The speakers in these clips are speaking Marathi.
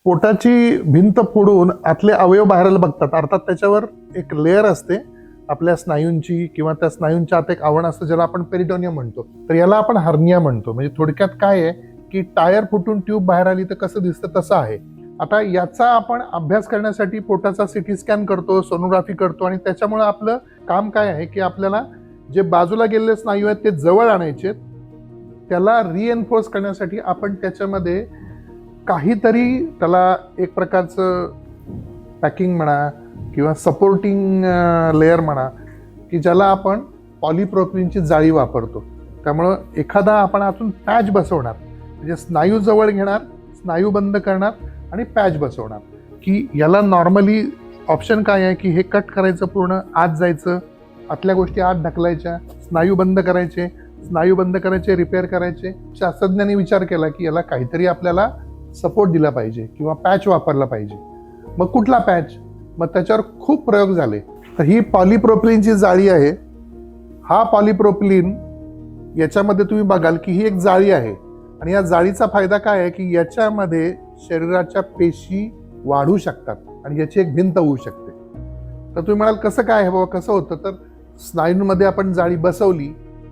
पोटाची भिंत फोडून आतले अवयव बाहेर बघतात, अर्थात त्याच्यावर एक लेअर असते आपल्या स्नायूंची किंवा त्या स्नायूंच्या आत एक आवरण असतं ज्याला आपण पेरिटोनियम म्हणतो. तर याला आपण हर्निया म्हणतो. म्हणजे थोडक्यात काय आहे की टायर फुटून ट्यूब बाहेर आली तर कसं दिसतं तसं आहे. आता याचा आपण अभ्यास करण्यासाठी पोटाचा सिटी स्कॅन करतो, सोनोग्राफी करतो आणि त्याच्यामुळे आपलं काम काय आहे की आपल्याला जे बाजूला गेलेले स्नायू आहेत ते जवळ आणायचे, त्याला रिएन्फोर्स करण्यासाठी आपण त्याच्यामध्ये काहीतरी त्याला एक प्रकारचं पॅकिंग म्हणा किंवा सपोर्टिंग लेअर म्हणा की ज्याला आपण पॉलिप्रोपिलीनची जाळी वापरतो. त्यामुळं एखादा आपण आतून पॅच बसवणार, म्हणजे स्नायू जवळ घेणार, स्नायू बंद करणार आणि पॅच बसवणार. की याला नॉर्मली ऑप्शन काय आहे की हे कट करायचं, पूर्ण आत जायचं, आतल्या गोष्टी आत ढकलायच्या, स्नायू बंद करायचे, रिपेअर करायचे. शास्त्रज्ञांनी विचार केला की याला काहीतरी आपल्याला सपोर्ट दिला पाहिजे किंवा पॅच वापरला पाहिजे. मग कुठला पॅच? मग त्याच्यावर खूप प्रयोग झाले. तर ही पॉलिप्रोपिलीनची जाळी आहे. हा पॉलिप्रोपिलीन, याच्यामध्ये तुम्ही बघाल की ही एक जाळी आहे आणि या जाळीचा फायदा काय आहे की याच्यामध्ये शरीराच्या पेशी वाढू शकतात आणि याची एक भिंत होऊ शकते. तर तुम्ही म्हणाल कसं काय आहे बाबा, कसं होतं? तर स्नायूंमध्ये आपण जाळी बसवली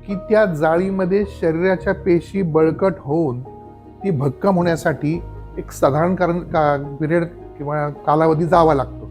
की त्या जाळीमध्ये शरीराच्या पेशी बळकट होऊन ती भक्कम होण्यासाठी एक साधारण पिरियड किंवा कालावधी जावा लागतो.